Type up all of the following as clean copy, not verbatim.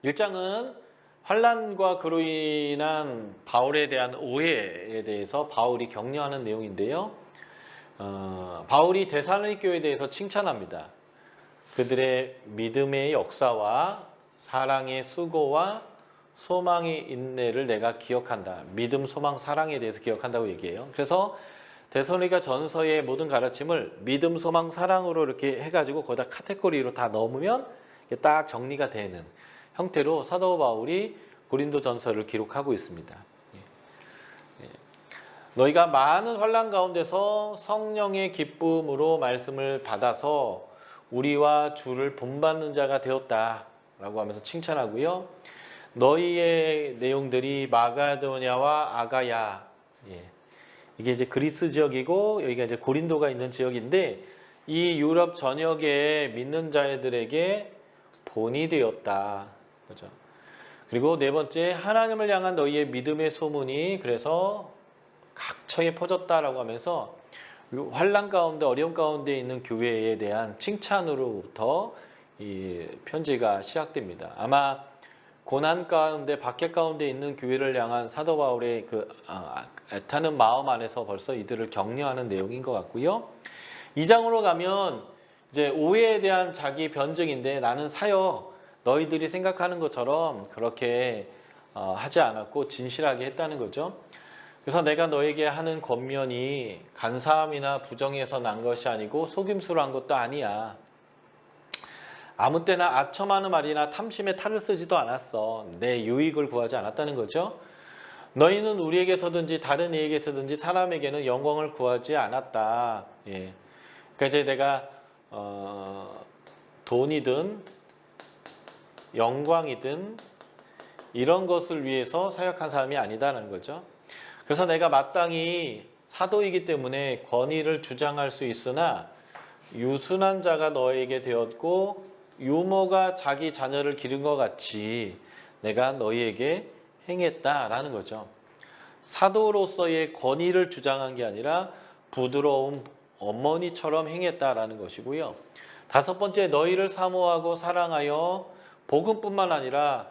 1장은 환난과 그로 인한 바울에 대한 오해에 대해서 바울이 격려하는 내용인데요. 바울이 데살로니가 교회에 대해서 칭찬합니다. 그들의 믿음의 역사와 사랑의 수고와 소망의 인내를 내가 기억한다. 믿음, 소망, 사랑에 대해서 기억한다고 얘기해요. 그래서 데살로니가 전서의 모든 가르침을 믿음, 소망, 사랑으로 이렇게 해가지고 거기다 카테고리로 다 넣으면 딱 정리가 되는 형태로 사도 바울이 고린도 전서를 기록하고 있습니다. 너희가 많은 환난 가운데서 성령의 기쁨으로 말씀을 받아서 우리와 주를 본받는 자가 되었다 라고 하면서 칭찬하고요. 너희의 내용들이 마가도냐와 아가야, 이게 이제 그리스 지역이고 여기가 이제 고린도가 있는 지역인데 이 유럽 전역의 믿는 자들에게 본이 되었다. 그죠? 그리고 네 번째, 하나님을 향한 너희의 믿음의 소문이 그래서 각처에 퍼졌다라고 하면서 환난 가운데 어려움 가운데 있는 교회에 대한 칭찬으로부터 이 편지가 시작됩니다. 아마 고난 가운데 박해 가운데 있는 교회를 향한 사도 바울의 그 애타는 마음 안에서 벌써 이들을 격려하는 내용인 것 같고요. 2장으로 가면 이제 오해에 대한 자기 변증인데 나는 사역 너희들이 생각하는 것처럼 그렇게 하지 않았고 진실하게 했다는 거죠. 그래서 내가 너에게 하는 권면이 간사함이나 부정에서 난 것이 아니고 속임수로 한 것도 아니야. 아무 때나 아첨하는 말이나 탐심에 탈을 쓰지도 않았어. 내 유익을 구하지 않았다는 거죠. 너희는 우리에게서든지 다른 이에게서든지 사람에게는 영광을 구하지 않았다. 그러니까 이제 내가 돈이든 영광이든 이런 것을 위해서 사역한 사람이 아니다라는 거죠. 그래서 내가 마땅히 사도이기 때문에 권위를 주장할 수 있으나 유순한 자가 너에게 되었고 유모가 자기 자녀를 기른 것 같이 내가 너희에게 행했다라는 거죠. 사도로서의 권위를 주장한 게 아니라 부드러운 어머니처럼 행했다라는 것이고요. 다섯 번째, 너희를 사모하고 사랑하여 복음뿐만 아니라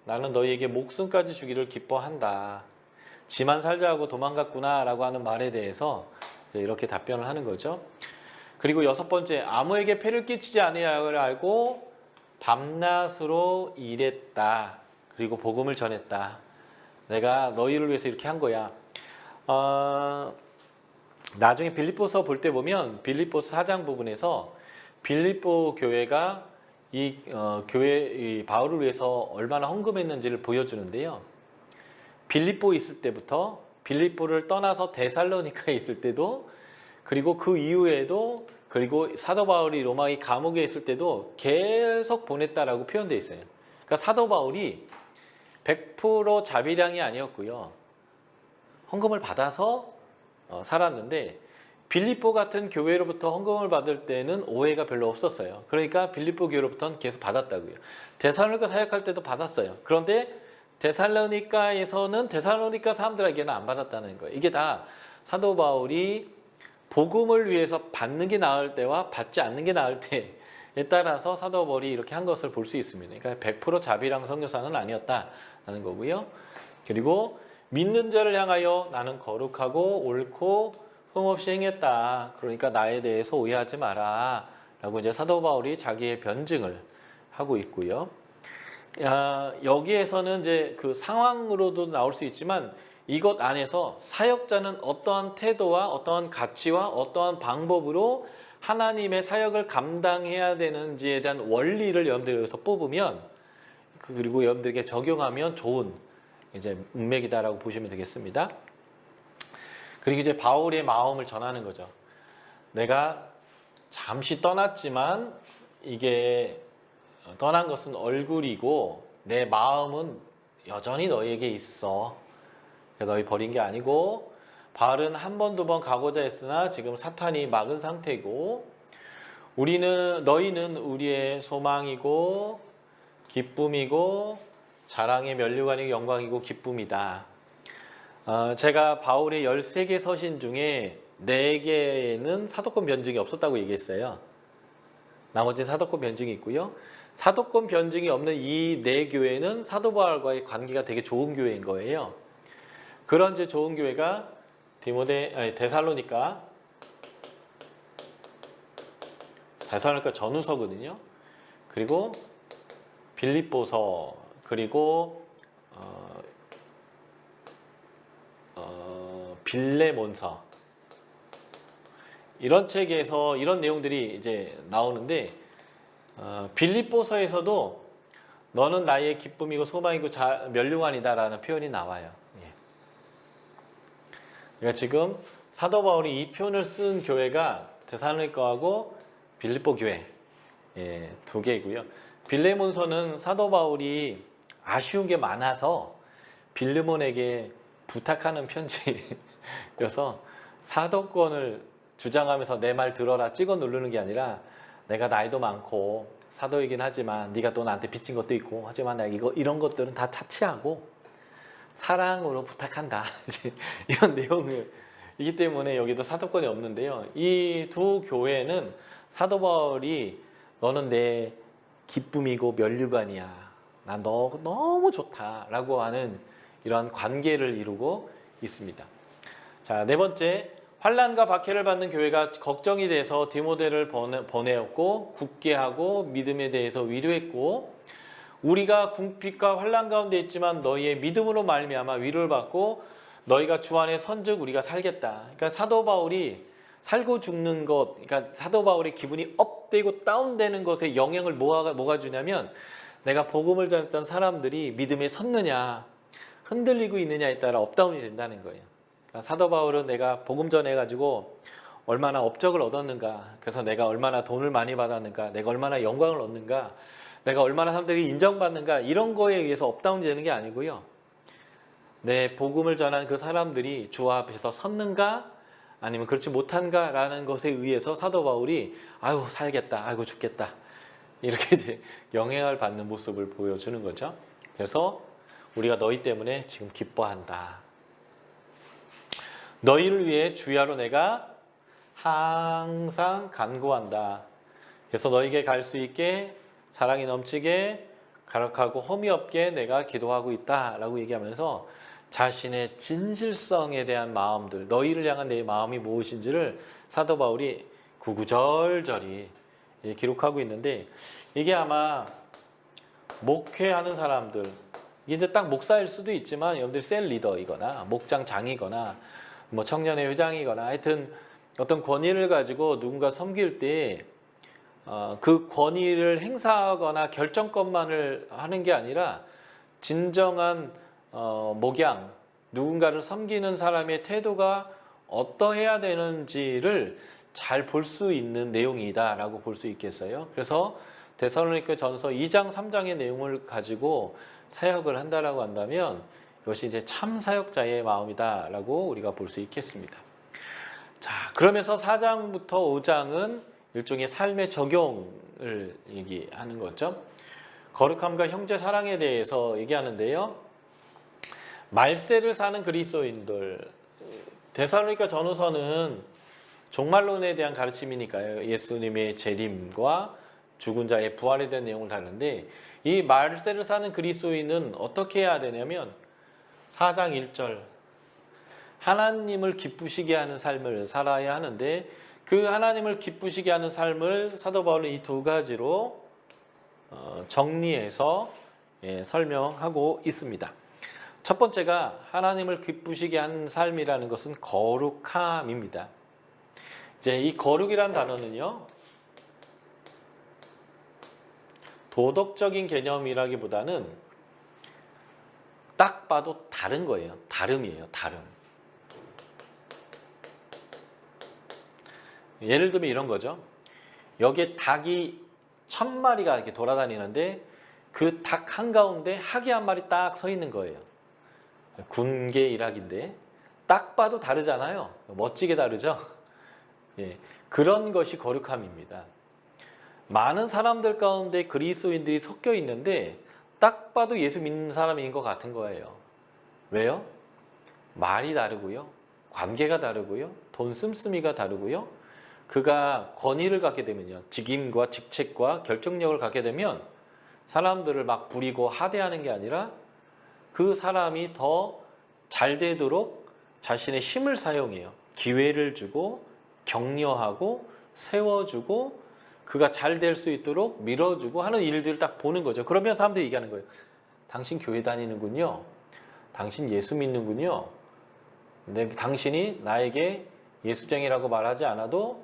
나는 너희에게 목숨까지 주기를 기뻐한다. 지만 살자 하고 도망갔구나 라고 하는 말에 대해서 이렇게 답변을 하는 거죠. 그리고 여섯 번째, 아무에게 폐를 끼치지 아니하기를 알고 밤낮으로 일했다. 그리고 복음을 전했다. 내가 너희를 위해서 이렇게 한 거야. 나중에 빌립보서 볼 때 보면 빌립보서 4장 부분에서 빌립보 교회가 이 바울을 위해서 얼마나 헌금했는지를 보여주는데요. 빌립보 있을 때부터 빌립보를 떠나서 데살로니카에 있을 때도 그리고 그 이후에도 그리고 사도 바울이 로마의 감옥에 있을 때도 계속 보냈다라고 표현되어 있어요. 그러니까 사도 바울이 100% 자비량이 아니었고요. 헌금을 받아서 살았는데 빌립보 같은 교회로부터 헌금을 받을 때는 오해가 별로 없었어요. 그러니까 빌립보 교회로부터는 계속 받았다고요. 데살로니가 사역할 때도 받았어요. 그런데 데살로니카에서는 데살로니카 사람들에게는 안 받았다는 거예요. 이게 다 사도 바울이 복음을 위해서 받는 게 나을 때와 받지 않는 게 나을 때에 따라서 사도 바울이 이렇게 한 것을 볼 수 있습니다. 그러니까 100% 자비랑 선교사는 아니었다라는 거고요. 그리고 믿는 자를 향하여 나는 거룩하고 옳고 흠없이 행했다. 그러니까 나에 대해서 오해하지 마라. 라고 이제 사도 바울이 자기의 변증을 하고 있고요. 여기에서는 이제 그 상황으로도 나올 수 있지만 이것 안에서 사역자는 어떠한 태도와 어떠한 가치와 어떠한 방법으로 하나님의 사역을 감당해야 되는지에 대한 원리를 여러분들에서 뽑으면 그리고 여러분들에게 적용하면 좋은 이제 문맥이다라고 보시면 되겠습니다. 그리고 이제 바울의 마음을 전하는 거죠. 내가 잠시 떠났지만 이게 떠난 것은 얼굴이고 내 마음은 여전히 너희에게 있어. 너희 버린 게 아니고 바울은 한 번, 두 번 가고자 했으나 지금 사탄이 막은 상태고 너희는 우리의 소망이고 기쁨이고 자랑의 면류관이고 영광이고 기쁨이다. 제가 바울의 13개 서신 중에 4개는 사도권 변증이 없었다고 얘기했어요. 나머지는 사도권 변증이 있고요. 사도권 변증이 없는 이 네 교회는 사도 바울과의 관계가 되게 좋은 교회인 거예요. 그런 이제 좋은 교회가 데살로니가 전후서거든요. 그리고 빌립보서, 그리고 빌레몬서, 이런 책에서 이런 내용들이 이제 나오는데, 빌립보서에서도 너는 나의 기쁨이고 소망이고 멸류관이다라는 표현이 나와요. 예. 그러니까 지금 사도 바울이 이 표현을 쓴 교회가 데살로니가하고 빌립보 교회, 예, 두 개이고요. 빌레몬서는 사도 바울이 아쉬운 게 많아서 빌레몬에게 부탁하는 편지여서 사도권을 주장하면서 내 말 들어라 찍어 누르는 게 아니라, 내가 나이도 많고 사도이긴 하지만 네가 또 나한테 빚진 것도 있고 하지만 내가 이런 것들은 다 차치하고 사랑으로 부탁한다. 이런 내용이기 때문에 여기도 사도권이 없는데요. 이 두 교회는 사도 바울이 너는 내 기쁨이고 멸류관이야, 난 너 너무 좋다라고 하는 이러한 관계를 이루고 있습니다. 자, 네 번째, 환난과 박해를 받는 교회가 걱정이 돼서 디모데를 보내었고 굳게 하고 믿음에 대해서 위로했고, 우리가 궁핍과 환난 가운데 있지만 너희의 믿음으로 말미암아 위로를 받고 너희가 주 안에 선즉 우리가 살겠다. 그러니까 사도 바울이 살고 죽는 것, 그러니까 사도 바울의 기분이 업되고 다운되는 것에 영향을 뭐가 주냐면, 내가 복음을 전했던 사람들이 믿음에 섰느냐 흔들리고 있느냐에 따라 업다운이 된다는 거예요. 그러니까 사도 바울은 내가 복음 전해가지고 얼마나 업적을 얻었는가, 그래서 내가 얼마나 돈을 많이 받았는가, 내가 얼마나 영광을 얻는가, 내가 얼마나 사람들이 인정받는가, 이런 거에 의해서 업다운이 되는 게 아니고요. 내 복음을 전한 그 사람들이 주 앞에서 섰는가 아니면 그렇지 못한가라는 것에 의해서 사도 바울이 아유 살겠다, 아이고 죽겠다, 이렇게 이제 영향을 받는 모습을 보여주는 거죠. 그래서 우리가 너희 때문에 지금 기뻐한다. 너희를 위해 주야로 내가 항상 간구한다. 그래서 너희에게 갈 수 있게 사랑이 넘치게 가력하고 험이 없게 내가 기도하고 있다라고 얘기하면서 자신의 진실성에 대한 마음들, 너희를 향한 내 마음이 무엇인지를 사도 바울이 구구절절히 기록하고 있는데, 이게 아마 목회하는 사람들, 이게 이제 딱 목사일 수도 있지만 여러분들 셀 리더이거나 목장장이거나 뭐 청년회 회장이거나 하여튼 어떤 권위를 가지고 누군가 섬길 때 그 권위를 행사하거나 결정권만을 하는 게 아니라 진정한 목양, 누군가를 섬기는 사람의 태도가 어떠해야 되는지를 잘 볼 수 있는 내용이다라고 볼 수 있겠어요. 그래서 데살로니가 전서 2장 3장의 내용을 가지고 사역을 한다라고 한다면 이것이 이제 참 사역자의 마음이다라고 우리가 볼 수 있겠습니다. 자, 그러면서 4장부터 5장은 일종의 삶의 적용을 얘기하는 거죠. 거룩함과 형제 사랑에 대해서 얘기하는데요. 말세를 사는 그리스도인들, 데살로니가 전후서는 종말론에 대한 가르침이니까요. 예수님의 재림과 죽은 자의 부활에 대한 내용을 다루는데, 이 말세를 사는 그리스도인은 어떻게 해야 되냐면 4장 1절 하나님을 기쁘시게 하는 삶을 살아야 하는데, 그 하나님을 기쁘시게 하는 삶을 사도 바울은 이 두 가지로 정리해서 설명하고 있습니다. 첫 번째가 하나님을 기쁘시게 하는 삶이라는 것은 거룩함입니다. 이제 이 거룩이란 단어는요, 도덕적인 개념이라기보다는 딱 봐도 다른 거예요. 다름이에요. 다름. 예를 들면 이런 거죠. 여기에 닭이 1000마리가 이렇게 돌아다니는데 그 닭 한가운데 학이 한 마리 딱 서 있는 거예요. 군계 일학인데 딱 봐도 다르잖아요. 멋지게 다르죠. 예, 그런 것이 거룩함입니다. 많은 사람들 가운데 그리스도인들이 섞여 있는데 딱 봐도 예수 믿는 사람인 것 같은 거예요. 왜요? 말이 다르고요, 관계가 다르고요, 돈 씀씀이가 다르고요. 그가 권위를 갖게 되면요, 직임과 직책과 결정력을 갖게 되면 사람들을 막 부리고 하대하는 게 아니라 그 사람이 더 잘 되도록 자신의 힘을 사용해요. 기회를 주고 격려하고 세워주고 그가 잘 될 수 있도록 밀어주고 하는 일들을 딱 보는 거죠. 그러면 사람들이 얘기하는 거예요. 당신 교회 다니는군요. 당신 예수 믿는군요. 근데 당신이 나에게 예수쟁이라고 말하지 않아도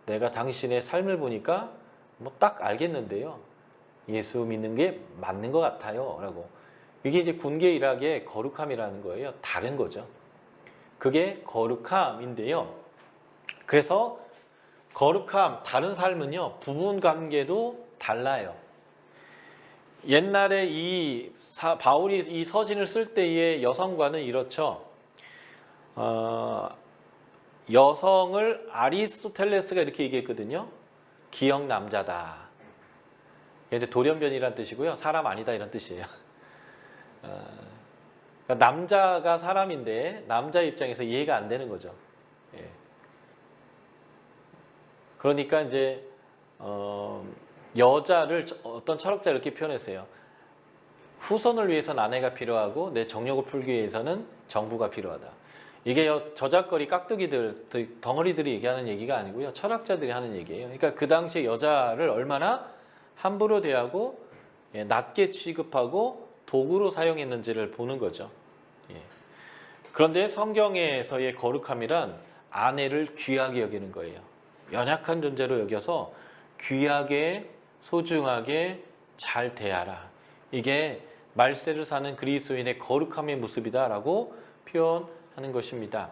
내가 당신의 삶을 보니까 뭐 딱 알겠는데요. 예수 믿는 게 맞는 것 같아요. 라고. 이게 이제 군계 일학의 거룩함이라는 거예요. 다른 거죠. 그게 거룩함인데요. 그래서 거룩함, 다른 삶은요, 부분 관계도 달라요. 옛날에 바울이 이 서신을 쓸 때의 여성과는 이렇죠. 여성을 아리스토텔레스가 이렇게 얘기했거든요. 기역 남자다. 이제 돌연변이란 뜻이고요. 사람 아니다 이런 뜻이에요. 그러니까 남자가 사람인데 남자 입장에서 이해가 안 되는 거죠. 예. 그러니까 이제 여자를 어떤 철학자 이렇게 표현했어요. 후손을 위해서는 아내가 필요하고 내 정욕을 풀기 위해서는 정부가 필요하다. 이게 저작거리 깍두기들, 덩어리들이 얘기하는 얘기가 아니고요. 철학자들이 하는 얘기예요. 그러니까 그 당시에 여자를 얼마나 함부로 대하고 낮게 취급하고 도구로 사용했는지를 보는 거죠. 예. 그런데 성경에서의 거룩함이란 아내를 귀하게 여기는 거예요. 연약한 존재로 여겨서 귀하게 소중하게 잘 대하라. 이게 말세를 사는 그리스도인의 거룩함의 모습이다라고 표현하는 것입니다.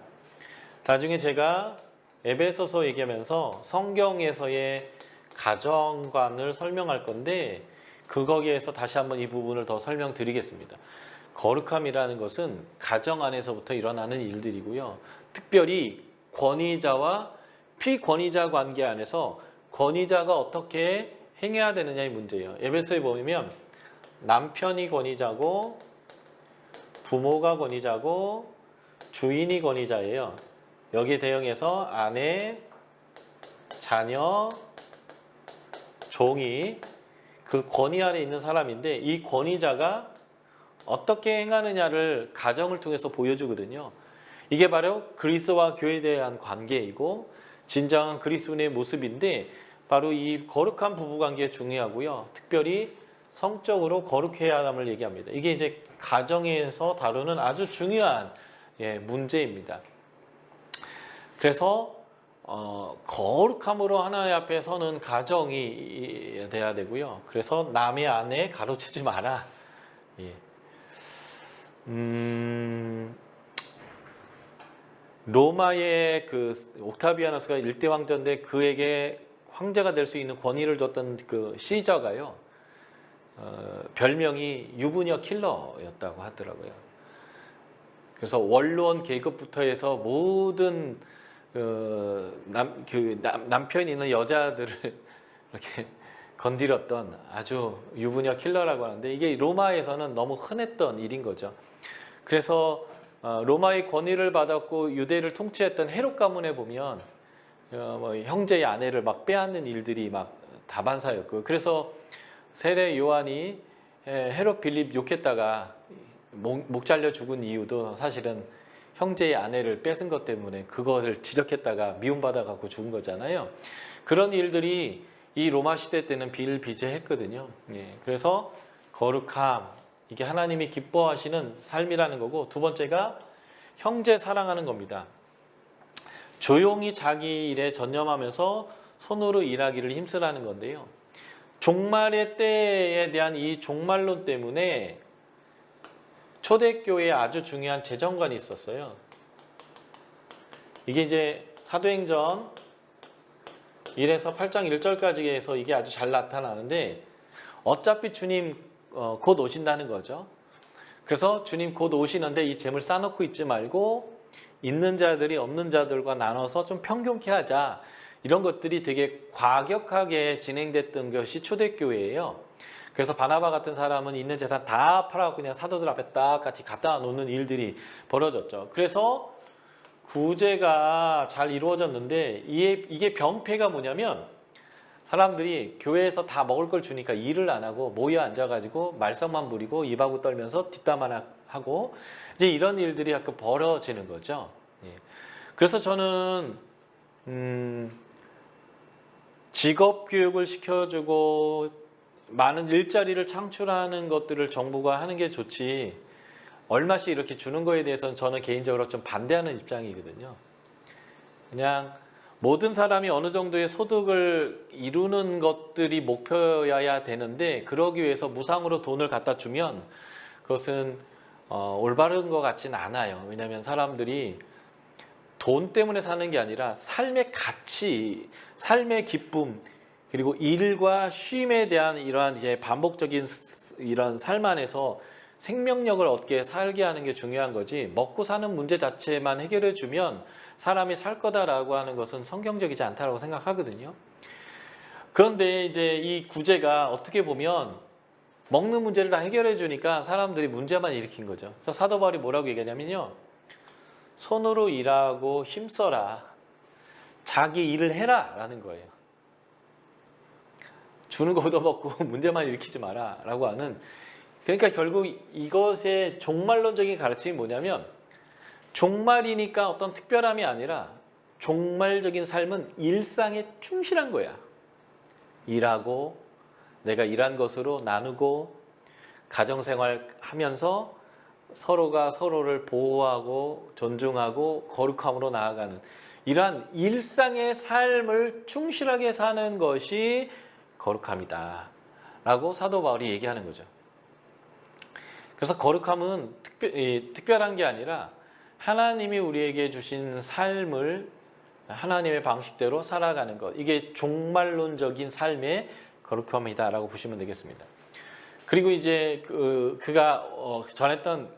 나중에 제가 에베소서 얘기하면서 성경에서의 가정관을 설명할 건데 거기에서 다시 한번 이 부분을 더 설명드리겠습니다. 거룩함이라는 것은 가정 안에서부터 일어나는 일들이고요. 특별히 권위자와 피권위자 관계 안에서 권위자가 어떻게 행해야 되느냐의 문제예요. 에베소에 보면 남편이 권위자고 부모가 권위자고 주인이 권위자예요. 여기에 대응해서 아내, 자녀, 종이 그 권위 아래 있는 사람인데 이 권위자가 어떻게 행하느냐를 가정을 통해서 보여주거든요. 이게 바로 그리스도와 교회에 대한 관계이고 진정한 그리스도인의 모습인데 바로 이 거룩한 부부관계 중요하고요. 특별히 성적으로 거룩해야 함을 얘기합니다. 이게 이제 가정에서 다루는 아주 중요한 문제입니다. 그래서 거룩함으로 하나님 앞에 서는 가정이 돼야 되고요. 그래서 남의 아내 가로채지 마라. 예. 로마의 그 옥타비아누스가 일대 황제인데 그에게 황제가 될 수 있는 권위를 줬던 그 시저가요. 별명이 유부녀 킬러였다고 하더라고요. 그래서 원로원 계급부터 해서 모든 남편이 있는 여자들을 이렇게 건드렸던 아주 유부녀 킬러라고 하는데 이게 로마에서는 너무 흔했던 일인 거죠. 그래서 로마의 권위를 받았고 유대를 통치했던 헤롯 가문에 보면 형제의 아내를 막 빼앗는 일들이 막 다반사였고 그래서 세례 요한이 헤롯 빌립 욕했다가 목 잘려 죽은 이유도 사실은 형제의 아내를 뺏은 것 때문에 그것을 지적했다가 미움받아 갖고 죽은 거잖아요. 그런 일들이 이 로마 시대 때는 비일비재했거든요. 예, 그래서 거룩함 이게 하나님이 기뻐하시는 삶이라는 거고 두 번째가 형제 사랑하는 겁니다. 조용히 자기 일에 전념하면서 손으로 일하기를 힘쓰라는 건데요. 종말의 때에 대한 이 종말론 때문에 초대교회에 아주 중요한 재정관이 있었어요. 이게 이제 사도행전 1에서 8장 1절까지 해서 이게 아주 잘 나타나는데 어차피 주님 곧 오신다는 거죠. 그래서 주님 곧 오시는데 이 재물 쌓아놓고 있지 말고 있는 자들이 없는 자들과 나눠서 좀 평균케 하자. 이런 것들이 되게 과격하게 진행됐던 것이 초대교회예요. 그래서 바나바 같은 사람은 있는 재산 다 팔아서 그냥 사도들 앞에 딱 같이 갖다 놓는 일들이 벌어졌죠. 그래서 구제가 잘 이루어졌는데 이게 병폐가 뭐냐면 사람들이 교회에서 다 먹을 걸 주니까 일을 안 하고 모여 앉아가지고 말썽만 부리고 입하고 떨면서 뒷담화 하고 이제 이런 일들이 자꾸 벌어지는 거죠. 예. 그래서 저는 직업 교육을 시켜주고 많은 일자리를 창출하는 것들을 정부가 하는 게 좋지, 얼마씩 이렇게 주는 거에 대해서는 저는 개인적으로 좀 반대하는 입장이거든요. 그냥 모든 사람이 어느 정도의 소득을 이루는 것들이 목표여야 되는데, 그러기 위해서 무상으로 돈을 갖다 주면 그것은 올바른 것 같지는 않아요. 왜냐하면 사람들이 돈 때문에 사는 게 아니라 삶의 가치, 삶의 기쁨, 그리고 일과 쉼에 대한 이러한 이제 반복적인 이런 삶 안에서 생명력을 얻게 살게 하는 게 중요한 거지, 먹고 사는 문제 자체만 해결해 주면 사람이 살 거다라고 하는 것은 성경적이지 않다고 생각하거든요. 그런데 이제 이 구제가 어떻게 보면 먹는 문제를 다 해결해 주니까 사람들이 문제만 일으킨 거죠. 그래서 사도 바울이 뭐라고 얘기하냐면요, 손으로 일하고 힘써라, 자기 일을 해라 라는 거예요. 주는 거 얻어먹고 문제만 일으키지 마라 라고 하는, 그러니까 결국 이것의 종말론적인 가르침이 뭐냐면, 종말이니까 어떤 특별함이 아니라 종말적인 삶은 일상에 충실한 거야. 일하고 내가 일한 것으로 나누고 가정생활 하면서 서로가 서로를 보호하고 존중하고 거룩함으로 나아가는 이러한 일상의 삶을 충실하게 사는 것이 거룩함이다 라고 사도 바울이 얘기하는 거죠. 그래서 거룩함은 특별한 게 아니라 하나님이 우리에게 주신 삶을 하나님의 방식대로 살아가는 것, 이게 종말론적인 삶의 거룩함이다라고 보시면 되겠습니다. 그리고 이제 그가 전했던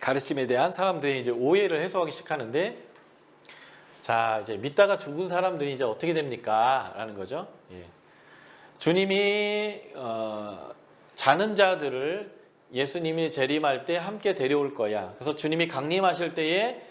가르침에 대한 사람들이 이제 오해를 해소하기 시작하는데, 자, 이제 믿다가 죽은 사람들이 이제 어떻게 됩니까? 라는 거죠. 예. 주님이 자는 자들을 예수님이 재림할 때 함께 데려올 거야. 그래서 주님이 강림하실 때에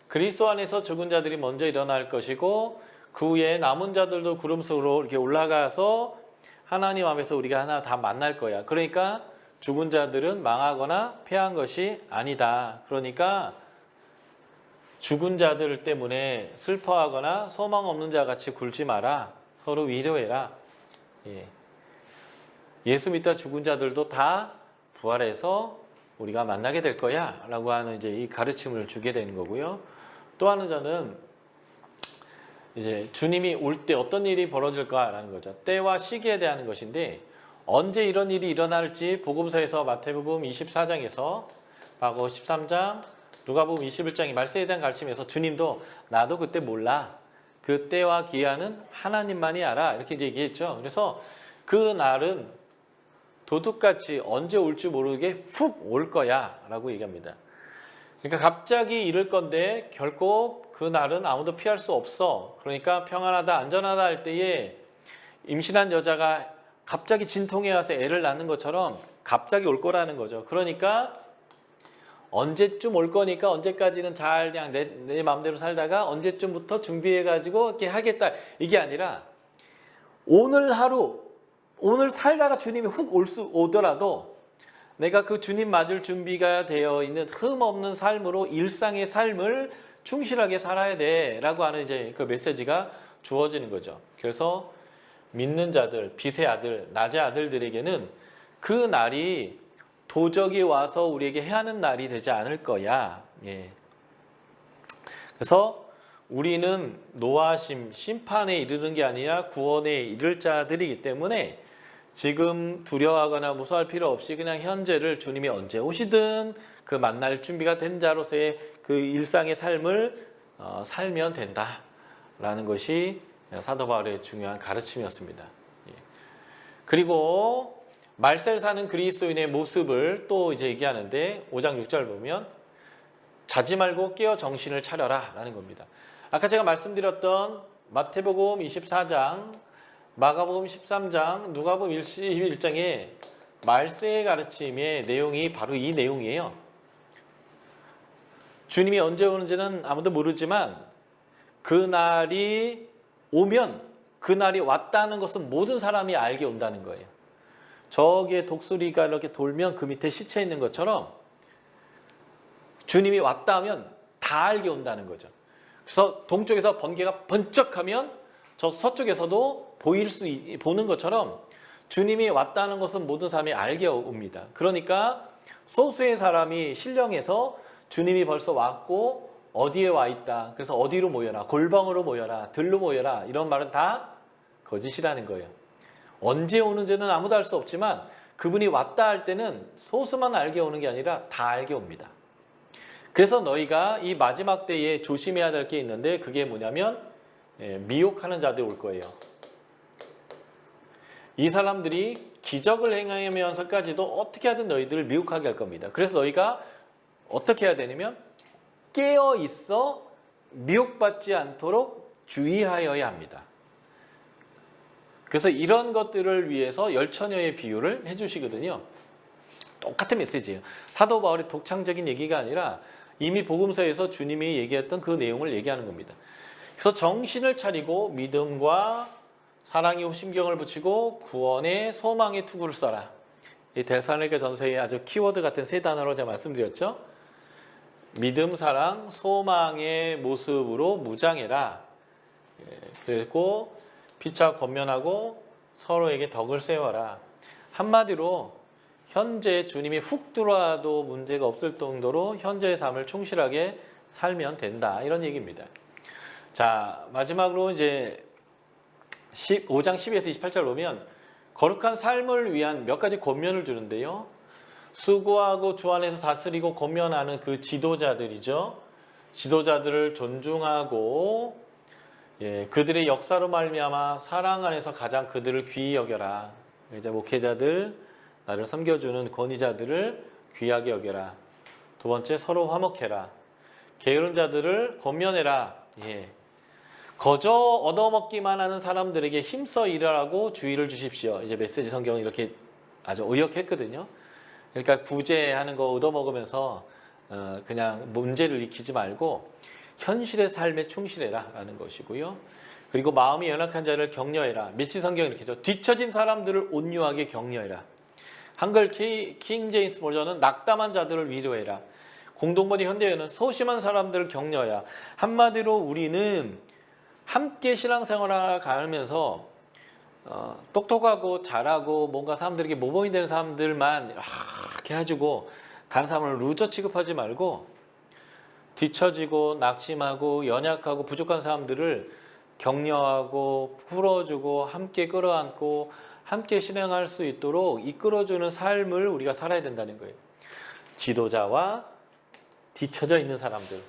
그리스도 안에서 죽은 자들이 먼저 일어날 것이고, 그 후에 남은 자들도 구름 속으로 이렇게 올라가서 하나님 앞에서 우리가 하나 다 만날 거야. 그러니까 죽은 자들은 망하거나 패한 것이 아니다. 그러니까 죽은 자들 때문에 슬퍼하거나 소망 없는 자 같이 굴지 마라. 서로 위로해라. 예. 예수 믿다 죽은 자들도 다 부활해서 우리가 만나게 될 거야 라고 하는 이제 이 가르침을 주게 되는 거고요. 또 하는 자는 이제 주님이 올 때 어떤 일이 벌어질까라는 거죠. 때와 시기에 대한 것인데, 언제 이런 일이 일어날지 복음서에서 마태복음 24장에서 마고 13장, 누가복음 21장이 말세에 대한 가르침에서 주님도 나도 그때 몰라, 그 때와 기한은 하나님만이 알아 이렇게 이제 얘기했죠. 그래서 그 날은 도둑같이 언제 올지 모르게 훅 올 거야 라고 얘기합니다. 그러니까 갑자기 이럴 건데 결코 그 날은 아무도 피할 수 없어. 그러니까 평안하다 안전하다 할 때에 임신한 여자가 갑자기 진통에 와서 애를 낳는 것처럼 갑자기 올 거라는 거죠. 그러니까 언제쯤 올 거니까 언제까지는 잘 그냥 내 마음대로 살다가 언제쯤부터 준비해가지고 이렇게 하겠다, 이게 아니라 오늘 하루, 오늘 살다가 주님이 훅 오더라도 내가 그 주님 맞을 준비가 되어 있는 흠 없는 삶으로 일상의 삶을 충실하게 살아야 돼 라고 하는 이제 그 메시지가 주어지는 거죠. 그래서 믿는 자들, 빛의 아들, 낮의 아들들에게는 그 날이 도적이 와서 우리에게 해하는 날이 되지 않을 거야. 예. 그래서 우리는 노하심, 심판에 이르는 게 아니라 구원에 이를 자들이기 때문에 지금 두려워하거나 무서워할 필요 없이 그냥 현재를 주님이 언제 오시든 그 만날 준비가 된 자로서의 그 일상의 삶을 살면 된다라는 것이 사도 바울의 중요한 가르침이었습니다. 그리고 말세를 사는 그리스도인의 모습을 또 이제 얘기하는데 5장 6절 보면 자지 말고 깨어 정신을 차려라 라는 겁니다. 아까 제가 말씀드렸던 마태복음 24장, 마가복음 13장, 누가복음 21장의 말세의 가르침의 내용이 바로 이 내용이에요. 주님이 언제 오는지는 아무도 모르지만 그 날이 오면 그날이 왔다는 것은 모든 사람이 알게 온다는 거예요. 저기에 독수리가 이렇게 돌면 그 밑에 시체 있는 것처럼 주님이 왔다 하면 다 알게 온다는 거죠. 그래서 동쪽에서 번개가 번쩍하면 저 서쪽에서도 보는 것처럼 주님이 왔다는 것은 모든 사람이 알게 옵니다. 그러니까 소수의 사람이 신령해서 주님이 벌써 왔고 어디에 와 있다. 그래서 어디로 모여라. 골방으로 모여라. 들로 모여라. 이런 말은 다 거짓이라는 거예요. 언제 오는지는 아무도 알 수 없지만 그분이 왔다 할 때는 소수만 알게 오는 게 아니라 다 알게 옵니다. 그래서 너희가 이 마지막 때에 조심해야 될 게 있는데 그게 뭐냐면 미혹하는 자들이 올 거예요. 이 사람들이 기적을 행하면서까지도 어떻게 하든 너희들을 미혹하게 할 겁니다. 그래서 너희가 어떻게 해야 되냐면 깨어 있어 미혹받지 않도록 주의하여야 합니다. 그래서 이런 것들을 위해서 열처녀의 비유를 해주시거든요. 똑같은 메시지예요. 사도 바울의 독창적인 얘기가 아니라 이미 복음서에서 주님이 얘기했던 그 내용을 얘기하는 겁니다. 그래서 정신을 차리고 믿음과 사랑의 호심경을 붙이고 구원의 소망의 투구를 써라. 이 데살로니가 전서의 아주 키워드 같은 세 단어로 제가 말씀드렸죠. 믿음, 사랑, 소망의 모습으로 무장해라. 그리고 피차 권면하고 서로에게 덕을 세워라. 한마디로 현재 주님이 훅 들어와도 문제가 없을 정도로 현재의 삶을 충실하게 살면 된다. 이런 얘기입니다. 자, 마지막으로 이제 5장 12에서 28절 보면 거룩한 삶을 위한 몇 가지 권면을 주는데요. 수고하고 주 안에서 다스리고 권면하는 그 지도자들이죠. 지도자들을 존중하고 그들의 역사로 말미암아 사랑 안에서 가장 그들을 귀히 여겨라. 이제 목회자들, 나를 섬겨주는 권위자들을 귀하게 여겨라. 두 번째, 서로 화목해라. 게으른 자들을 권면해라. 거저 얻어먹기만 하는 사람들에게 힘써 일하라고 주의를 주십시오. 이제 메시지 성경은 이렇게 아주 의역했거든요. 그러니까 구제하는 거 얻어먹으면서 그냥 문제를 익히지 말고 현실의 삶에 충실해라 라는 것이고요. 그리고 마음이 연약한 자를 격려해라. 메시지 성경은 이렇게 죠. 뒤처진 사람들을 온유하게 격려해라. 한글 킹 제임스 버전은 낙담한 자들을 위로해라. 공동번역 현대에는 소심한 사람들을 격려해야. 한마디로 우리는 함께 신앙생활을 가면서 똑똑하고 잘하고 뭔가 사람들에게 모범이 되는 사람들만 이렇게 해주고 다른 사람을 루저 취급하지 말고 뒤처지고 낙심하고 연약하고 부족한 사람들을 격려하고 풀어주고 함께 끌어안고 함께 실행할 수 있도록 이끌어주는 삶을 우리가 살아야 된다는 거예요. 지도자와 뒤처져 있는 사람들,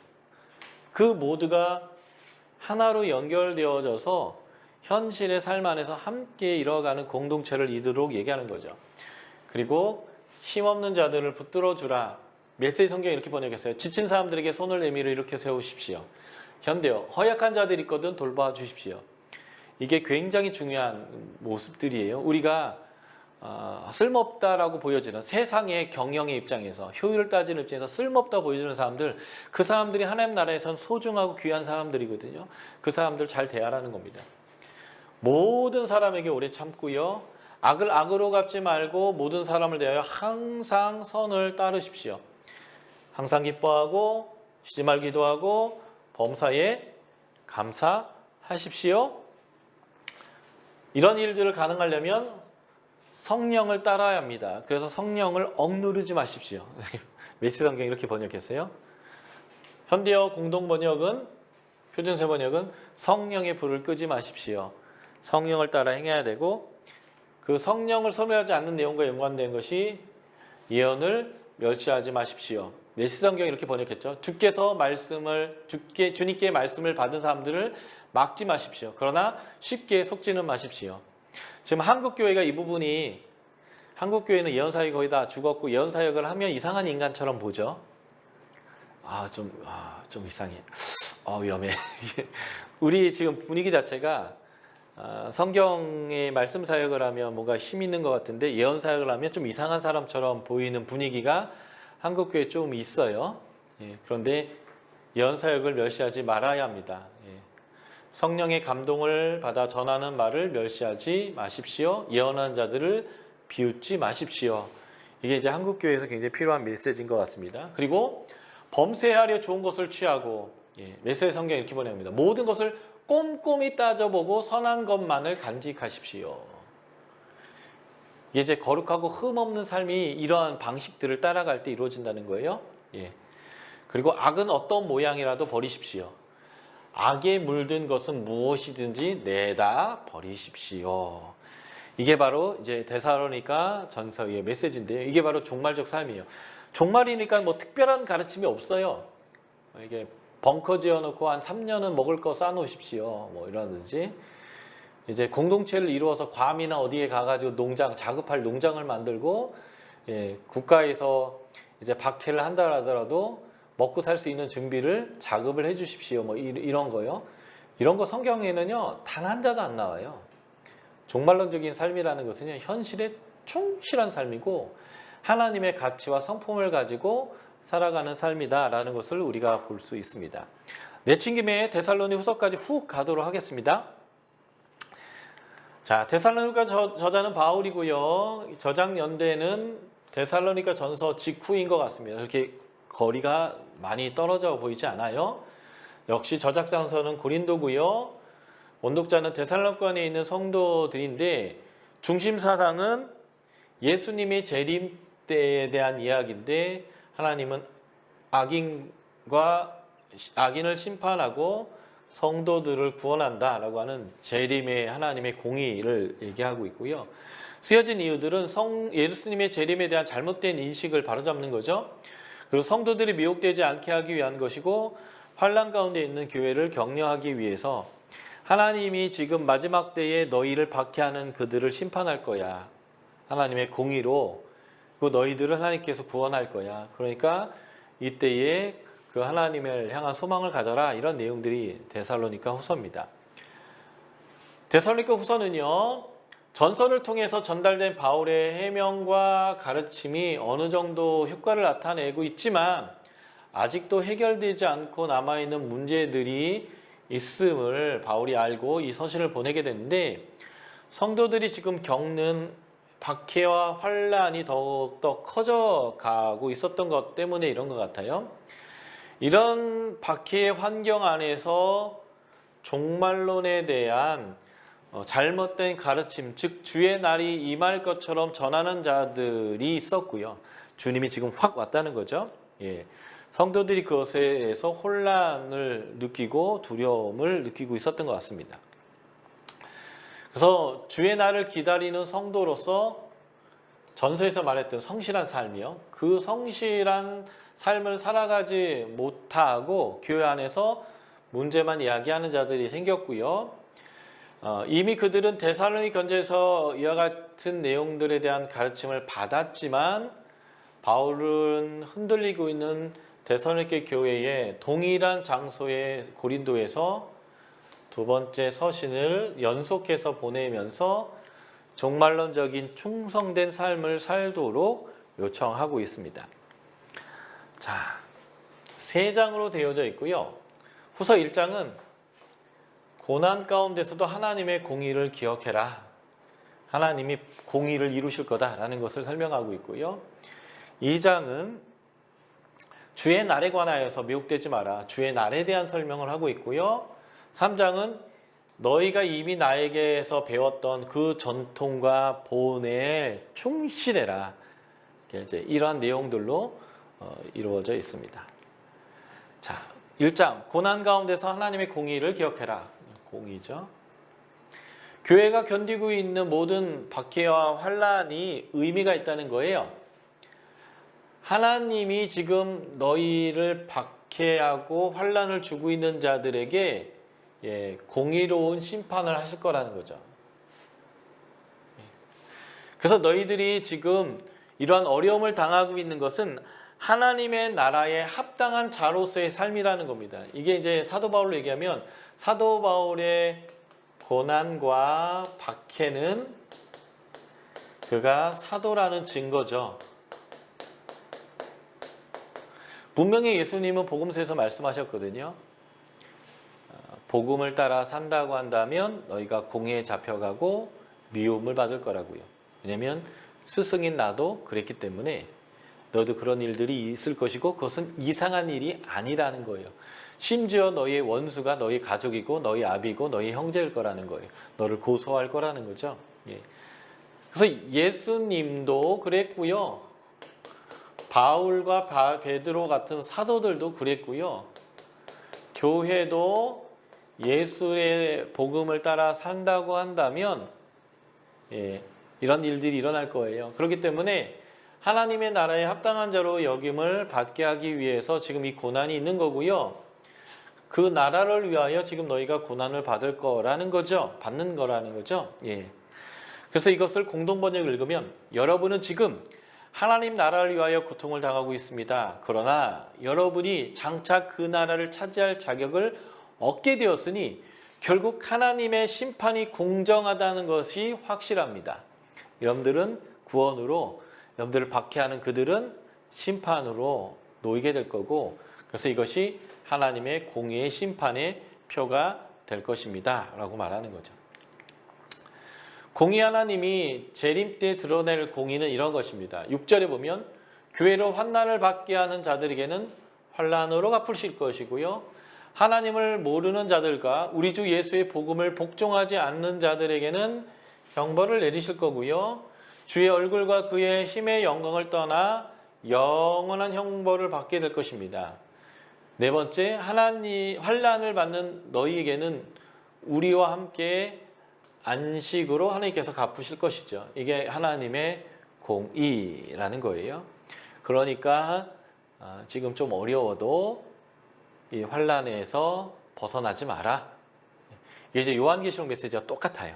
그 모두가 하나로 연결되어져서 현실의 삶 안에서 함께 이뤄가는 공동체를 이루도록 얘기하는 거죠. 그리고 힘없는 자들을 붙들어주라. 메시지 성경에 이렇게 번역했어요. 지친 사람들에게 손을 내밀어 이렇게 세우십시오. 현대어, 허약한 자들이 있거든 돌봐 주십시오. 이게 굉장히 중요한 모습들이에요. 우리가 쓸모없다라고 보여지는 세상의 경영의 입장에서, 효율을 따지는 입장에서 쓸모없다 보여지는 사람들, 그 사람들이 하나님 나라에선 소중하고 귀한 사람들이거든요. 그 사람들 잘 대하라는 겁니다. 모든 사람에게 오래 참고요. 악을 악으로 갚지 말고 모든 사람을 대하여 항상 선을 따르십시오. 항상 기뻐하고 쉬지 말고 기도하고 범사에 감사하십시오. 이런 일들을 가능하려면 성령을 따라야 합니다. 그래서 성령을 억누르지 마십시오. 메시지 성경이 이렇게 번역했어요. 현대어 공동 번역은, 표준세 번역은 성령의 불을 끄지 마십시오. 성령을 따라 행해야 되고, 그 성령을 소멸하지 않는 내용과 연관된 것이 예언을 멸시하지 마십시오. 메시지 성경이 이렇게 번역했죠. 주님께 말씀을 받은 사람들을 막지 마십시오. 그러나 쉽게 속지는 마십시오. 지금 한국교회가 이 부분이, 한국교회는 예언사역이 거의 다 죽었고 예언사역을 하면 이상한 인간처럼 보죠. 좀 이상해. 위험해. 우리 지금 분위기 자체가 성경의 말씀 사역을 하면 뭔가 힘 있는 것 같은데 예언사역을 하면 좀 이상한 사람처럼 보이는 분위기가 한국교회에 좀 있어요. 그런데 예언사역을 멸시하지 말아야 합니다. 성령의 감동을 받아 전하는 말을 멸시하지 마십시오. 예언하는 자들을 비웃지 마십시오. 이게 이제 한국교회에서 굉장히 필요한 메시지인 것 같습니다. 그리고 범죄하려 좋은 것을 취하고, 메시지 성경이 이렇게 번역합니다. 모든 것을 꼼꼼히 따져보고 선한 것만을 간직하십시오. 이게 이제 거룩하고 흠없는 삶이 이러한 방식들을 따라갈 때 이루어진다는 거예요. 그리고 악은 어떤 모양이라도 버리십시오. 악에 물든 것은 무엇이든지 내다 버리십시오. 이게 바로 이제 데살로니가 전서의 메시지인데요. 이게 바로 종말적 삶이에요. 종말이니까 뭐 특별한 가르침이 없어요. 이게 벙커 지어놓고 한 3년은 먹을 거 쌓아놓으십시오. 뭐 이러든지. 이제 공동체를 이루어서 괌이나 어디에 가가지고 작업할 농장을 만들고, 국가에서 이제 박해를 한다 하더라도 먹고 살 수 있는 준비를 작업을 해 주십시오. 뭐 이런 거요. 이런 거 성경에는요, 단 한 자도 안 나와요. 종말론적인 삶이라는 것은요, 현실에 충실한 삶이고 하나님의 가치와 성품을 가지고 살아가는 삶이다라는 것을 우리가 볼 수 있습니다. 내친 김에 데살로니 후서까지 훅 가도록 하겠습니다. 자, 데살로니가 저자는 바울이고요. 저작 연대는 데살로니가 전서 직후인 것 같습니다. 이렇게 거리가 많이 떨어져 보이지 않아요. 역시 저작 장소는 고린도고요. 원독자는 데살로니가에 있는 성도들인데 중심 사상은 예수님의 재림 때에 대한 이야기인데, 하나님은 악인을 심판하고 성도들을 구원한다라고 하는 재림의 하나님의 공의를 얘기하고 있고요. 쓰여진 이유들은 예수님의 재림에 대한 잘못된 인식을 바로잡는 거죠. 그리고 성도들이 미혹되지 않게 하기 위한 것이고, 환난 가운데 있는 교회를 격려하기 위해서 하나님이 지금 마지막 때에 너희를 박해하는 그들을 심판할 거야. 하나님의 공의로 그 너희들을 하나님께서 구원할 거야. 그러니까 이때에 그 하나님을 향한 소망을 가져라. 이런 내용들이 데살로니가 후서입니다. 데살로니가 후서는요, 전서를 통해서 전달된 바울의 해명과 가르침이 어느 정도 효과를 나타내고 있지만 아직도 해결되지 않고 남아있는 문제들이 있음을 바울이 알고 이 서신을 보내게 됐는데, 성도들이 지금 겪는 박해와 환란이 더욱더 커져가고 있었던 것 때문에 이런 것 같아요. 이런 박해의 환경 안에서 종말론에 대한 잘못된 가르침, 즉 주의 날이 임할 것처럼 전하는 자들이 있었고요. 주님이 지금 확 왔다는 거죠. 성도들이 그것에서 혼란을 느끼고 두려움을 느끼고 있었던 것 같습니다. 그래서 주의 날을 기다리는 성도로서 전서에서 말했던 성실한 삶이요, 그 성실한 삶을 살아가지 못하고 교회 안에서 문제만 이야기하는 자들이 생겼고요. 이미 그들은 데살로니 견지에서 이와 같은 내용들에 대한 가르침을 받았지만 바울은 흔들리고 있는 데살로니케 교회의 동일한 장소의 고린도에서 두 번째 서신을 연속해서 보내면서 종말론적인 충성된 삶을 살도록 요청하고 있습니다. 자, 3장으로 되어져 있고요. 후서 1장은 고난 가운데서도 하나님의 공의를 기억해라. 하나님이 공의를 이루실 거다라는 것을 설명하고 있고요. 2장은 주의 날에 관하여서 미혹되지 마라. 주의 날에 대한 설명을 하고 있고요. 3장은 너희가 이미 나에게서 배웠던 그 전통과 본에 충실해라. 이제 이러한 내용들로 이루어져 있습니다. 자, 1장 고난 가운데서 하나님의 공의를 기억해라. 공의죠. 교회가 견디고 있는 모든 박해와 환란이 의미가 있다는 거예요. 하나님이 지금 너희를 박해하고 환란을 주고 있는 자들에게 공의로운 심판을 하실 거라는 거죠. 그래서 너희들이 지금 이러한 어려움을 당하고 있는 것은 하나님의 나라에 합당한 자로서의 삶이라는 겁니다. 이게 이제 사도 바울로 얘기하면 사도 바울의 고난과 박해는 그가 사도라는 증거죠. 분명히 예수님은 복음서에서 말씀하셨거든요. 복음을 따라 산다고 한다면 너희가 공회에 잡혀가고 미움을 받을 거라고요. 왜냐하면 스승인 나도 그랬기 때문에 너도 그런 일들이 있을 것이고 그것은 이상한 일이 아니라는 거예요. 심지어 너희의 원수가 너희 가족이고 너희 아비고 너희 형제일 거라는 거예요. 너를 고소할 거라는 거죠. 예. 그래서 예수님도 그랬고요. 바울과 베드로 같은 사도들도 그랬고요. 교회도 예수의 복음을 따라 산다고 한다면 이런 일들이 일어날 거예요. 그렇기 때문에 하나님의 나라에 합당한 자로 여김을 받게 하기 위해서 지금 이 고난이 있는 거고요. 그 나라를 위하여 지금 너희가 고난을 받을 거라는 거죠. 받는 거라는 거죠. 그래서 이것을 공동번역을 읽으면 여러분은 지금 하나님 나라를 위하여 고통을 당하고 있습니다. 그러나 여러분이 장차 그 나라를 차지할 자격을 얻게 되었으니 결국 하나님의 심판이 공정하다는 것이 확실합니다. 여러분들은 구원으로, 여러분들을 박해하는 그들은 심판으로 놓이게 될 거고, 그래서 이것이 하나님의 공의의 심판의 표가 될 것입니다 라고 말하는 거죠. 공의 하나님이 재림 때 드러낼 공의는 이런 것입니다. 6절에 보면 교회로 환난을 받게 하는 자들에게는 환난으로 갚으실 것이고요. 하나님을 모르는 자들과 우리 주 예수의 복음을 복종하지 않는 자들에게는 형벌을 내리실 거고요. 주의 얼굴과 그의 힘의 영광을 떠나 영원한 형벌을 받게 될 것입니다. 네 번째, 하나님 환난을 받는 너희에게는 우리와 함께 안식으로 하나님께서 갚으실 것이죠. 이게 하나님의 공의라는 거예요. 그러니까 지금 좀 어려워도 이 환난에서 벗어나지 마라. 이게 이제 요한계시록 메시지와 똑같아요.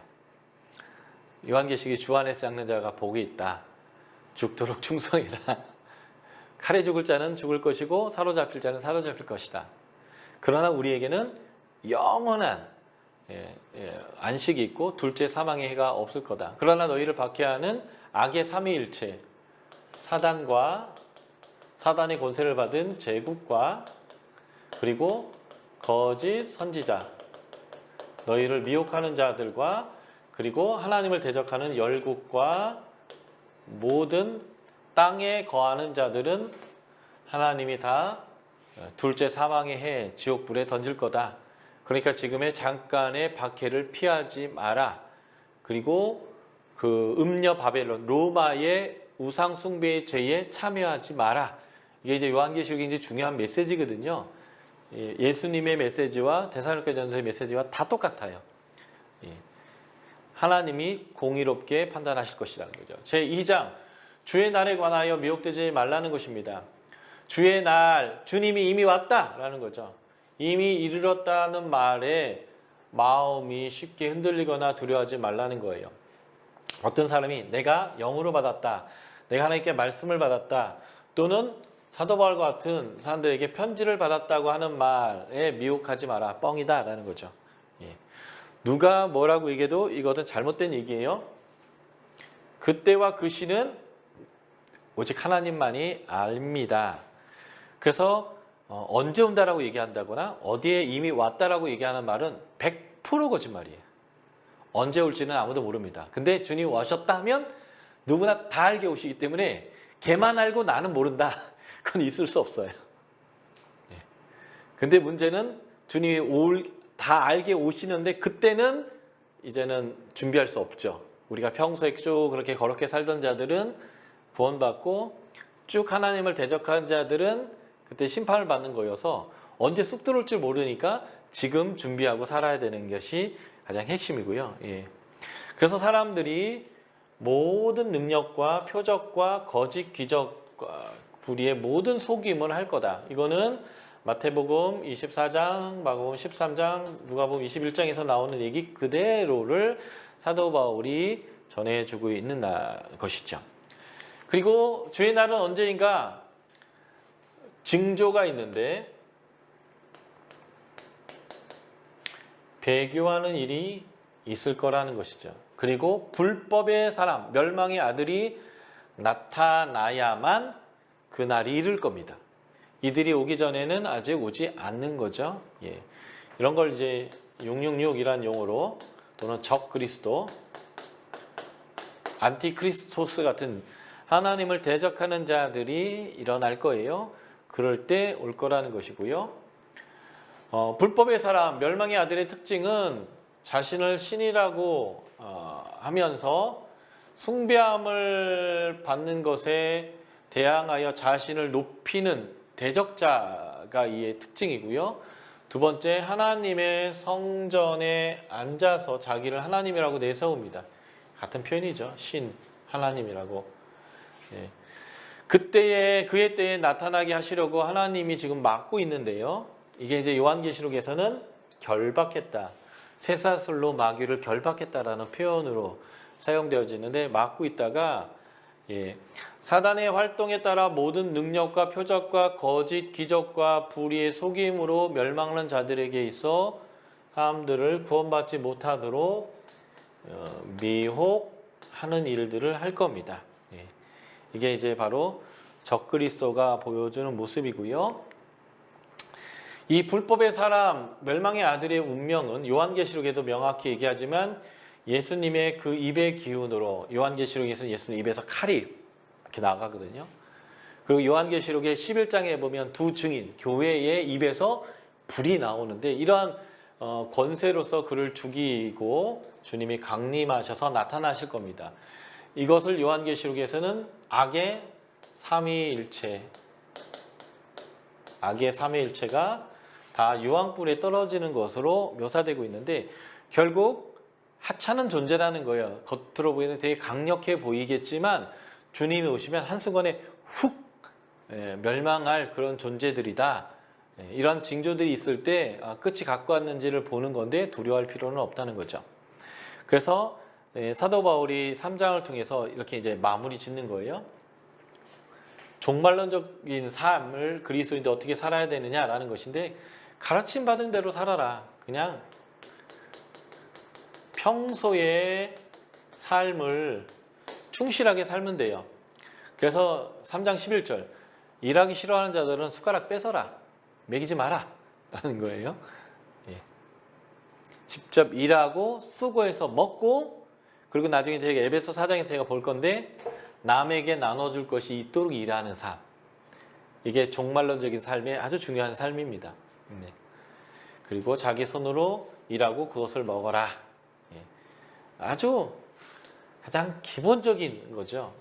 요한계시록이 주 안에서 잡는 자가 복이 있다. 죽도록 충성해라. 칼에 죽을 자는 죽을 것이고 사로잡힐 자는 사로잡힐 것이다. 그러나 우리에게는 영원한 안식이 있고 둘째 사망의 해가 없을 거다. 그러나 너희를 박해하는 악의 삼위일체, 사단의 권세를 받은 제국과 그리고 거짓 선지자, 너희를 미혹하는 자들과 그리고 하나님을 대적하는 열국과 모든 땅에 거하는 자들은 하나님이 다 둘째 사망의 해 지옥불에 던질 거다. 그러니까 지금의 잠깐의 박해를 피하지 마라. 그리고 그 음녀 바벨론 로마의 우상 숭배의 죄에 참여하지 마라. 이게 이제 요한계시록의 이제 중요한 메시지거든요. 예수님의 메시지와 데살로니가전서의 메시지와 다 똑같아요. 하나님이 공의롭게 판단하실 것이라는 거죠. 제2장 주의 날에 관하여 미혹되지 말라는 것입니다. 주의 날, 주님이 이미 왔다라는 거죠. 이미 이르렀다는 말에 마음이 쉽게 흔들리거나 두려워하지 말라는 거예요. 어떤 사람이 내가 영으로 받았다, 내가 하나님께 말씀을 받았다, 또는 사도 바울과 같은 사람들에게 편지를 받았다고 하는 말에 미혹하지 마라. 뻥이다 라는 거죠. 누가 뭐라고 얘기해도 이것은 잘못된 얘기예요. 그때와 그 시는 오직 하나님만이 압니다. 그래서 언제 온다라고 얘기한다거나 어디에 이미 왔다라고 얘기하는 말은 100% 거짓말이에요. 언제 올지는 아무도 모릅니다. 근데 주님 오셨다면 누구나 다 알게 오시기 때문에 걔만 알고 나는 모른다. 그건 있을 수 없어요. 근데 문제는 주님이 다 알게 오시는데 그때는 이제는 준비할 수 없죠. 우리가 평소에 쭉 그렇게 거룩하게 살던 자들은 구원받고 쭉 하나님을 대적한 자들은 그때 심판을 받는 거여서 언제 쑥 들어올 줄 모르니까 지금 준비하고 살아야 되는 것이 가장 핵심이고요. 그래서 사람들이 모든 능력과 표적과 거짓 기적과 불의의 모든 속임을 할 거다. 이거는 마태복음 24장, 마가복음 13장, 누가복음 21장에서 나오는 얘기 그대로를 사도 바울이 전해주고 있는 것이죠. 그리고 주의 날은 언제인가? 징조가 있는데 배교하는 일이 있을 거라는 것이죠. 그리고 불법의 사람, 멸망의 아들이 나타나야만 그날이 이를 겁니다. 이들이 오기 전에는 아직 오지 않는 거죠. 이런 걸 이제 666이란 용어로 또는 적 그리스도, 안티크리스토스 같은 하나님을 대적하는 자들이 일어날 거예요. 그럴 때 올 거라는 것이고요. 불법의 사람, 멸망의 아들의 특징은 자신을 신이라고 하면서 숭배함을 받는 것에 대항하여 자신을 높이는 대적자가 이의 특징이고요. 두 번째, 하나님의 성전에 앉아서 자기를 하나님이라고 내세웁니다. 같은 표현이죠. 신, 하나님이라고. 예. 그의 때에 나타나게 하시려고 하나님이 지금 막고 있는데요. 이게 이제 요한계시록에서는 결박했다. 쇠사슬로 마귀를 결박했다라는 표현으로 사용되어지는데, 막고 있다가 사단의 활동에 따라 모든 능력과 표적과 거짓 기적과 불의의 속임으로 멸망하는 자들에게 있어 사람들을 구원받지 못하도록 미혹하는 일들을 할 겁니다. 이게 이제 바로 적그리스도가 보여주는 모습이고요. 이 불법의 사람, 멸망의 아들의 운명은 요한계시록에도 명확히 얘기하지만 예수님의 그 입의 기운으로, 요한계시록에서는 예수님 입에서 칼이 이렇게 나가거든요. 그리고 요한계시록의 11장에 보면 두 증인, 교회의 입에서 불이 나오는데, 이러한 권세로서 그를 죽이고 주님이 강림하셔서 나타나실 겁니다. 이것을 요한계시록에서는 악의 삼위일체가 다 유황불에 떨어지는 것으로 묘사되고 있는데, 결국 하찮은 존재라는 거예요. 겉으로 보이는 되게 강력해 보이겠지만 주님이 오시면 한순간에 훅 멸망할 그런 존재들이다. 이런 징조들이 있을 때 끝이 갖고 왔는지를 보는 건데 두려워할 필요는 없다는 거죠. 그래서 사도 바울이 3장을 통해서 이렇게 이제 마무리 짓는 거예요. 종말론적인 삶을 그리스도인들 어떻게 살아야 되느냐라는 것인데, 가르침 받은 대로 살아라. 그냥 평소의 삶을 충실하게 살면 돼요. 그래서 3장 11절, 일하기 싫어하는 자들은 숟가락 뺏어라, 먹이지 마라 라는 거예요. 직접 일하고 수고해서 먹고, 그리고 나중에 제가 에베소 4장에서 제가 볼 건데, 남에게 나눠줄 것이 있도록 일하는 삶. 이게 종말론적인 삶의 아주 중요한 삶입니다. 그리고 자기 손으로 일하고 그것을 먹어라. 아주 가장 기본적인 거죠.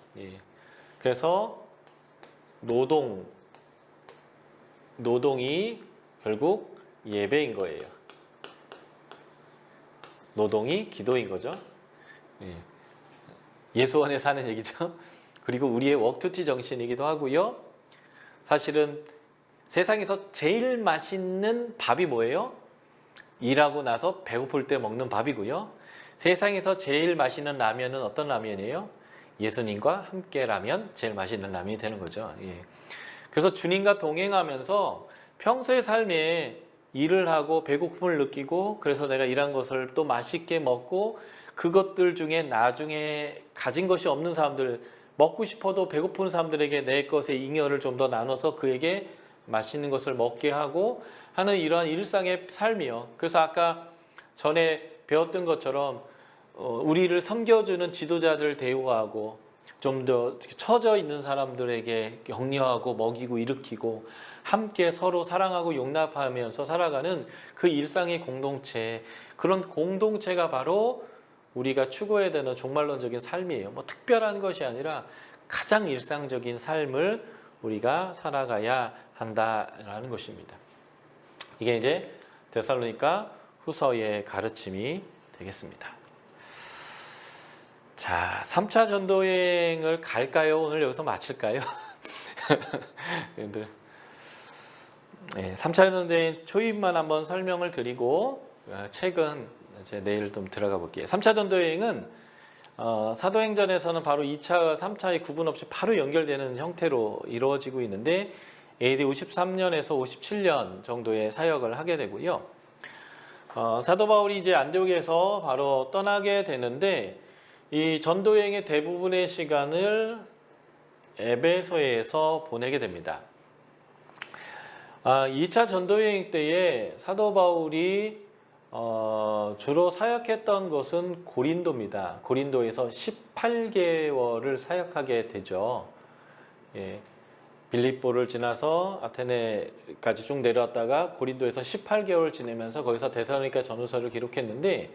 그래서 노동이 결국 예배인 거예요. 노동이 기도인 거죠. 예수원에 사는 얘기죠. 그리고 우리의 워크투티 정신이기도 하고요. 사실은 세상에서 제일 맛있는 밥이 뭐예요? 일하고 나서 배고플 때 먹는 밥이고요. 세상에서 제일 맛있는 라면은 어떤 라면이에요? 예수님과 함께 라면, 제일 맛있는 라면이 되는 거죠. 그래서 주님과 동행하면서 평소의 삶에 일을 하고 배고픔을 느끼고, 그래서 내가 일한 것을 또 맛있게 먹고, 그것들 중에 나중에 가진 것이 없는 사람들, 먹고 싶어도 배고픈 사람들에게 내 것의 잉여를 좀 더 나눠서 그에게 맛있는 것을 먹게 하고 하는 이러한 일상의 삶이요. 그래서 아까 전에 배웠던 것처럼 우리를 섬겨주는 지도자들 대우하고, 좀 더 처져 있는 사람들에게 격려하고 먹이고 일으키고, 함께 서로 사랑하고 용납하면서 살아가는 그 일상의 공동체, 그런 공동체가 바로 우리가 추구해야 되는 종말론적인 삶이에요. 뭐 특별한 것이 아니라 가장 일상적인 삶을 우리가 살아가야 한다라는 것입니다. 이게 이제 데살로니가 후서의 가르침이 되겠습니다. 자, 3차 전도여행을 갈까요? 오늘 여기서 마칠까요? 3차 전도여행 초입만 한번 설명을 드리고 책은 이제 내일 좀 들어가 볼게요. 3차 전도여행은 사도행전에서는 바로 2차와 3차의 구분 없이 바로 연결되는 형태로 이루어지고 있는데, AD 53년에서 57년 정도의 사역을 하게 되고요. 사도 바울이 이제 안디옥에서 바로 떠나게 되는데, 이 전도여행의 대부분의 시간을 에베소에서 보내게 됩니다. 2차 전도 여행 때에 사도 바울이 주로 사역했던 것은 고린도입니다. 고린도에서 18개월을 사역하게 되죠. 예, 빌립보를 지나서 아테네까지 쭉 내려왔다가 고린도에서 18개월 지내면서 거기서 데살로니가 전후서를 기록했는데,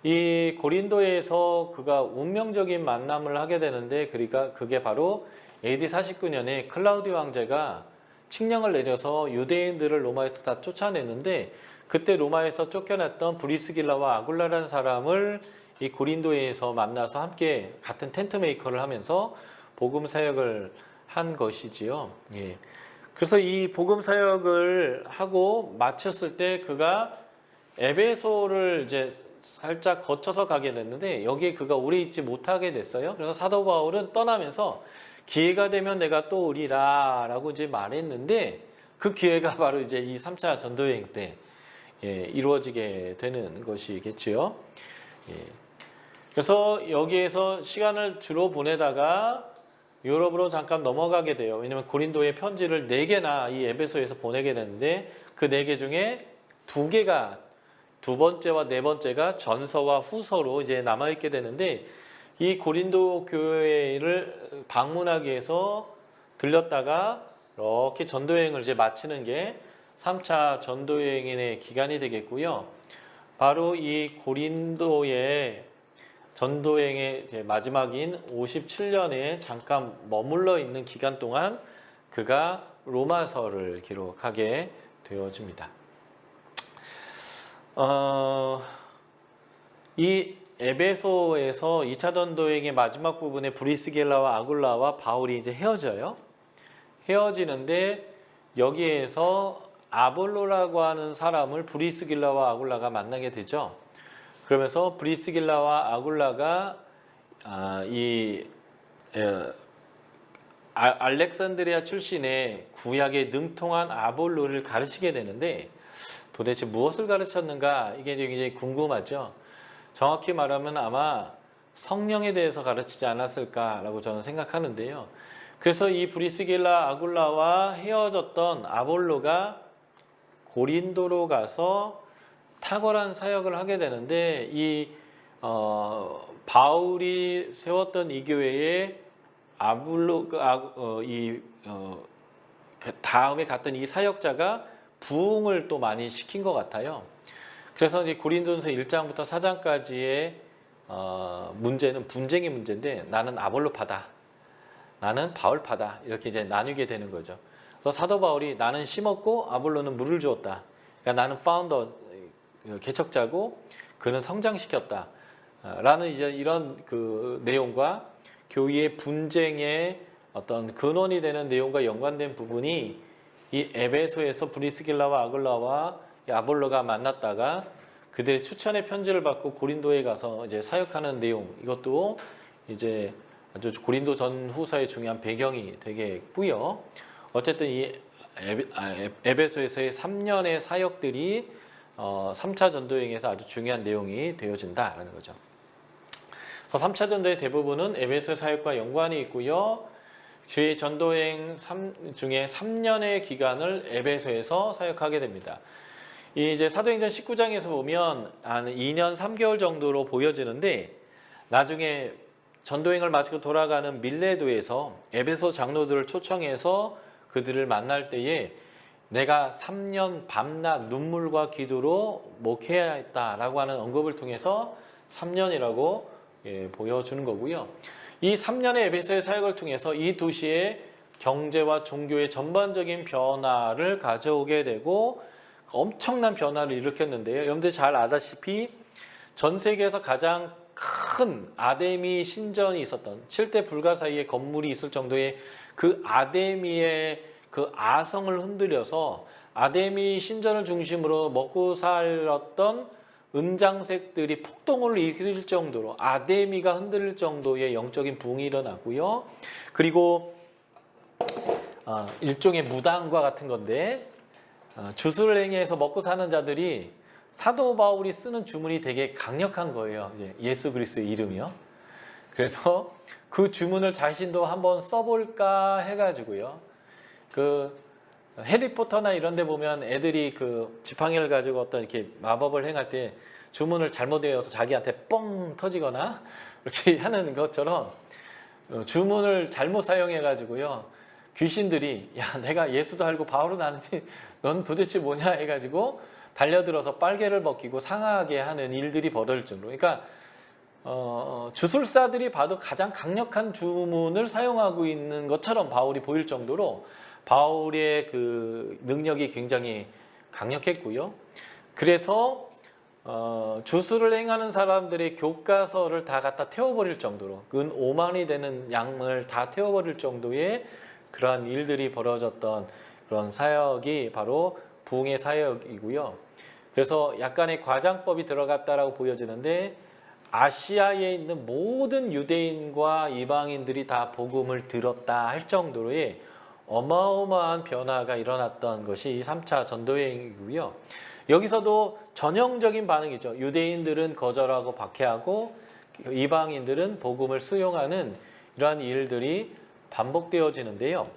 이 고린도에서 그가 운명적인 만남을 하게 되는데, 그러니까 그게 바로 AD 49년에 클라우디오 황제가 칙령을 내려서 유대인들을 로마에서 다 쫓아냈는데, 그때 로마에서 쫓겨났던 브리스길라와 아굴라라는 사람을 이 고린도에서 만나서 함께 같은 텐트 메이커를 하면서 복음 사역을 한 것이지요. 예. 그래서 이 복음 사역을 하고 마쳤을 때 그가 에베소를 이제 살짝 거쳐서 가게 됐는데, 여기에 그가 오래 있지 못하게 됐어요. 그래서 사도 바울은 떠나면서 기회가 되면 내가 또 오리라 라고 이제 말했는데, 그 기회가 바로 이제 이 3차 전도여행 때 이루어지게 되는 것이겠지요. 예. 그래서 여기에서 시간을 주로 보내다가 유럽으로 잠깐 넘어가게 돼요. 왜냐하면 고린도에 편지를 4개나 이 에베소에서 보내게 되는데, 그 4개 중에 2개가, 두 번째와 네 번째가 전서와 후서로 이제 남아있게 되는데, 이 고린도 교회를 방문하기 위해서 들렸다가 이렇게 전도여행을 이제 마치는 게 3차 전도여행의 기간이 되겠고요. 바로 이 고린도의 전도여행의 이제 마지막인 57년에 잠깐 머물러 있는 기간 동안 그가 로마서를 기록하게 되어집니다. 이 에베소에서 2차 전도여행의 마지막 부분에 브리스길라와 아굴라와 바울이 이제 헤어져요. 헤어지는데 여기에서 아볼로라고 하는 사람을 브리스길라와 아굴라가 만나게 되죠. 그러면서 브리스길라와 아굴라가 알렉산드리아 출신의 구약에 능통한 아볼로를 가르치게 되는데, 도대체 무엇을 가르쳤는가, 이게 굉장히 궁금하죠. 정확히 말하면 아마 성령에 대해서 가르치지 않았을까라고 저는 생각하는데요. 그래서 이 브리스길라 아굴라와 헤어졌던 아볼로가 고린도로 가서 탁월한 사역을 하게 되는데, 이 바울이 세웠던 이 교회에 다음에 갔던 이 사역자가 부흥을 또 많이 시킨 것 같아요. 그래서 이제 고린도전서 1장부터 4장까지의 문제는 분쟁의 문제인데, 나는 아볼로파다, 나는 바울파다, 이렇게 이제 나뉘게 되는 거죠. 그래서 사도 바울이 나는 심었고 아볼로는 물을 주었다. 그러니까 나는 파운더, 개척자고 그는 성장시켰다. 라는 이제 이런 그 내용과 교회의 분쟁의 어떤 근원이 되는 내용과 연관된 부분이 이 에베소에서 브리스길라와 아굴라와 아볼로가 만났다가 그들의 추천의 편지를 받고 고린도에 가서 이제 사역하는 내용, 이것도 이제 아주 고린도 전후서의 중요한 배경이 되겠고요. 어쨌든 이 에베소에서의 3년의 사역들이 3차 전도여행에서 아주 중요한 내용이 되어진다라는 거죠. 그래서 3차 전도의 대부분은 에베소 사역과 연관이 있고요. 주의 전도여행 중에 3년의 기간을 에베소에서 사역하게 됩니다. 이제 사도행전 19장에서 보면 한 2년 3개월 정도로 보여지는데, 나중에 전도행을 마치고 돌아가는 밀레도에서 에베소 장로들을 초청해서 그들을 만날 때에 내가 3년 밤낮 눈물과 기도로 목회해야 했다라고 하는 언급을 통해서 3년이라고 보여주는 거고요. 이 3년의 에베소의 사역을 통해서 이 도시의 경제와 종교의 전반적인 변화를 가져오게 되고 엄청난 변화를 일으켰는데요. 여러분들 잘 아다시피 전 세계에서 가장 큰 아데미 신전이 있었던 7대 불가사의의 건물이 있을 정도의 그 아데미의 그 아성을 흔들려서 아데미 신전을 중심으로 먹고 살았던 은장색들이 폭동을 일으킬 정도로 아데미가 흔들릴 정도의 영적인 붕이 일어났고요. 그리고 일종의 무당과 같은 건데, 주술을 행해서 먹고 사는 자들이 사도 바울이 쓰는 주문이 되게 강력한 거예요. 예수 그리스도의 이름이요. 그래서 그 주문을 자신도 한번 써볼까 해가지고요. 해리포터나 이런 데 보면 애들이 그 지팡이를 가지고 어떤 이렇게 마법을 행할 때 주문을 잘못 외워서 자기한테 뻥 터지거나 이렇게 하는 것처럼 주문을 잘못 사용해 가지고요. 귀신들이 야 내가 예수도 알고 바울은 아는데 넌 도대체 뭐냐 해가지고 달려들어서 빨개를 벗기고 상하게 하는 일들이 벌어질 정도로 그러니까 주술사들이 봐도 가장 강력한 주문을 사용하고 있는 것처럼 바울이 보일 정도로 바울의 그 능력이 굉장히 강력했고요. 그래서 주술을 행하는 사람들의 교과서를 다 갖다 태워버릴 정도로 은 5만이 되는 양을 다 태워버릴 정도의 그러한 일들이 벌어졌던 그런 사역이 바로 부흥의 사역이고요. 그래서 약간의 과장법이 들어갔다라고 보여지는데 아시아에 있는 모든 유대인과 이방인들이 다 복음을 들었다 할 정도로의 어마어마한 변화가 일어났던 것이 이 3차 전도여행이고요. 여기서도 전형적인 반응이죠. 유대인들은 거절하고 박해하고 이방인들은 복음을 수용하는 이러한 일들이 반복되어지는데요.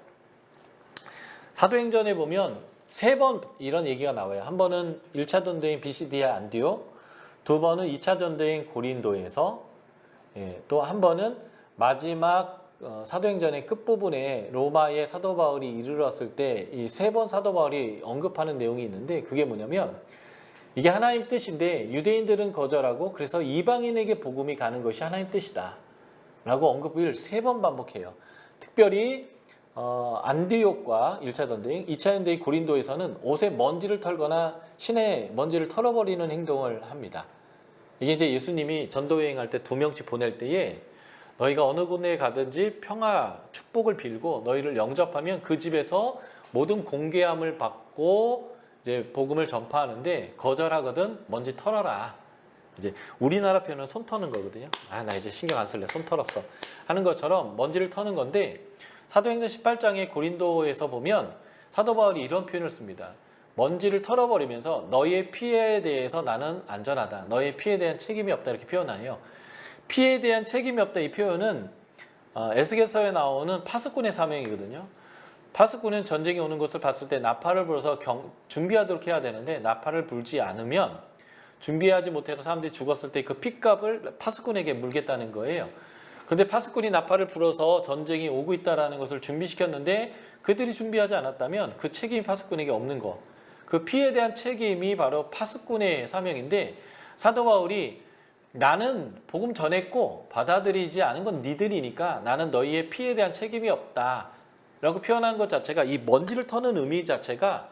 사도행전에 보면 3번 이런 얘기가 나와요. 한 번은 1차 전도행 비시디아 안디옥, 2번은 2차 전도행 고린도에서, 또 한 번은 마지막 사도행전의 끝부분에 로마의 사도 바울이 이르렀을 때 이 3번 사도 바울이 언급하는 내용이 있는데 그게 뭐냐면 이게 하나님 뜻인데 유대인들은 거절하고 그래서 이방인에게 복음이 가는 것이 하나님 뜻이다 라고 언급을 3번 반복해요. 특별히 안디옥과 1차 전도행, 2차 전도행 고린도에서는 옷에 먼지를 털거나 신에 먼지를 털어버리는 행동을 합니다. 이게 이제 예수님이 전도여행할 때 2명씩 보낼 때에 너희가 어느 곳에 가든지 평화, 축복을 빌고 너희를 영접하면 그 집에서 모든 공개함을 받고 이제 복음을 전파하는데 거절하거든 먼지 털어라. 이제 우리나라 표현은 손 터는 거거든요. 아, 나 이제 신경 안 쓸래. 손 털었어. 하는 것처럼 먼지를 터는 건데 사도행전 18장의 고린도에서 보면 사도 바울이 이런 표현을 씁니다. 먼지를 털어버리면서 너희의 피해에 대해서 나는 안전하다. 너희의 피해에 대한 책임이 없다. 이렇게 표현하여 피해에 대한 책임이 없다. 이 표현은 에스겔서에 나오는 파수꾼의 사명이거든요. 파수꾼은 전쟁이 오는 것을 봤을 때 나팔을 불어서 준비하도록 해야 되는데 나팔을 불지 않으면 준비하지 못해서 사람들이 죽었을 때 그 핏값을 파수꾼에게 물겠다는 거예요. 그런데 파수꾼이 나팔을 불어서 전쟁이 오고 있다는 것을 준비시켰는데 그들이 준비하지 않았다면 그 책임이 파수꾼에게 없는 것. 그 피해에 대한 책임이 바로 파수꾼의 사명인데 사도 바울이 나는 복음 전했고 받아들이지 않은 건 니들이니까 나는 너희의 피해에 대한 책임이 없다 라고 표현한 것 자체가 이 먼지를 터는 의미 자체가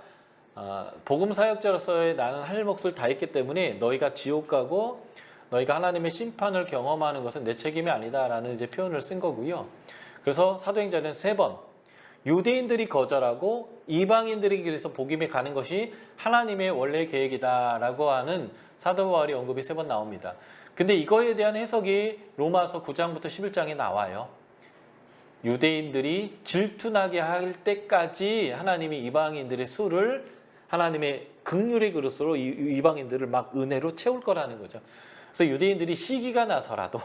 복음 사역자로서의 나는 할 몫을 다했기 때문에 너희가 지옥 가고 너희가 하나님의 심판을 경험하는 것은 내 책임이 아니다라는 이제 표현을 쓴 거고요. 그래서 사도행전은 3번 유대인들이 거절하고 이방인들이 그래서 복음에 가는 것이 하나님의 원래 계획이다라고 하는 사도 바울의 언급이 3번 나옵니다. 근데 이거에 대한 해석이 로마서 9장부터 11장에 나와요. 유대인들이 질투나게 할 때까지 하나님이 이방인들의 수를 하나님의 긍휼의 그릇으로 이방인들을 막 은혜로 채울 거라는 거죠. 그래서 유대인들이 시기가 나서라도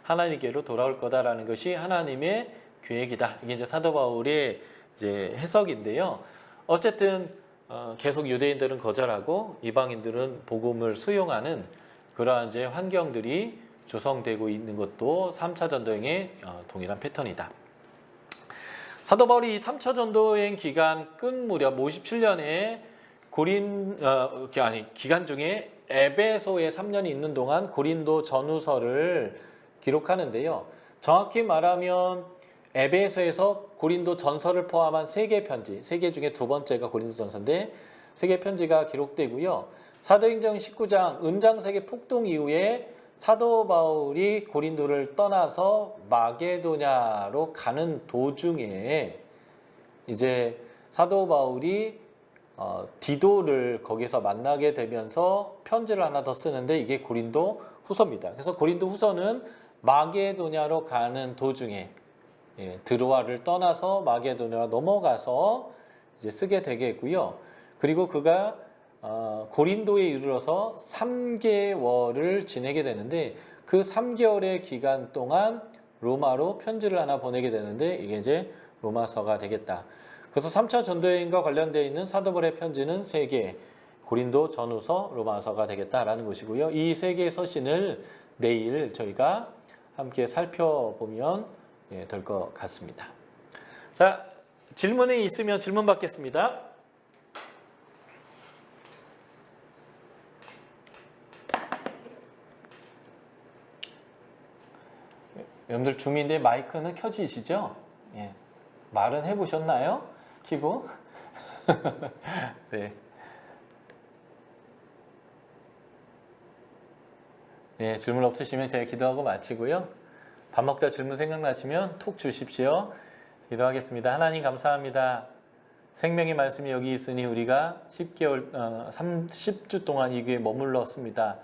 하나님께로 돌아올 거다라는 것이 하나님의 계획이다. 이게 이제 사도 바울의 이제 해석인데요. 어쨌든 계속 유대인들은 거절하고 이방인들은 복음을 수용하는 그러한 이제 환경들이 조성되고 있는 것도 3차 전도행의 동일한 패턴이다. 사도 바울이 이 3차 전도행 기간 끝 무렵 57년에 기간 중에 에베소에 3년이 있는 동안 고린도 전후서를 기록하는데요. 정확히 말하면 에베소에서 고린도 전서를 포함한 3개 편지, 3개 중에 2번째가 고린도 전서인데 3개 편지가 기록되고요. 사도행전 19장 은장색의 폭동 이후에 사도 바울이 고린도를 떠나서 마게도냐로 가는 도중에 이제 사도 바울이 디도를 거기서 만나게 되면서 편지를 하나 더 쓰는데 이게 고린도 후서입니다. 그래서 고린도 후서는 마게도냐로 가는 도중에 드로아를 떠나서 마게도냐로 넘어가서 이제 쓰게 되겠고요. 그리고 그가 고린도에 이르러서 3개월을 지내게 되는데 그 3개월의 기간 동안 로마로 편지를 하나 보내게 되는데 이게 이제 로마서가 되겠다. 그래서 3차 전도여행과 관련되어 있는 사도벌의 편지는 3개, 고린도 전후서, 로마서가 되겠다라는 것이고요. 이 3개의 서신을 내일 저희가 함께 살펴보면 될 것 같습니다. 자, 질문이 있으면 질문 받겠습니다. 여러분들 줌인데 마이크는 켜지시죠? 예. 말은 해보셨나요? 키고? 네. 네, 질문 없으시면 제가 기도하고 마치고요. 밥 먹다 질문 생각나시면 톡 주십시오. 기도하겠습니다. 하나님 감사합니다. 생명의 말씀이 여기 있으니 우리가 30주 동안 이 교회에 머물렀습니다.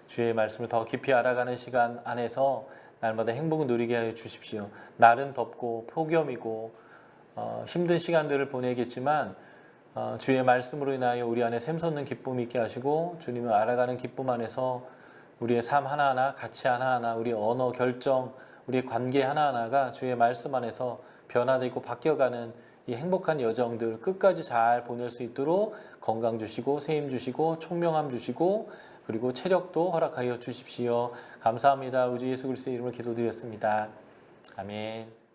주의 말씀을 더 깊이 알아가는 시간 안에서 날마다 행복을 누리게 하여 주십시오. 날은 덥고 폭염이고 힘든 시간들을 보내겠지만 주의 말씀으로 인하여 우리 안에 샘솟는 기쁨이 있게 하시고 주님을 알아가는 기쁨 안에서 우리의 삶 하나하나, 가치 하나하나, 우리 언어 결정, 우리의 관계 하나하나가 주의 말씀 안에서 변화되고 바뀌어가는 이 행복한 여정들 끝까지 잘 보낼 수 있도록 건강 주시고 세임 주시고 총명함 주시고 그리고 체력도 허락하여 주십시오. 감사합니다. 우주 예수 그리스도의 이름으로 기도드렸습니다. 아멘.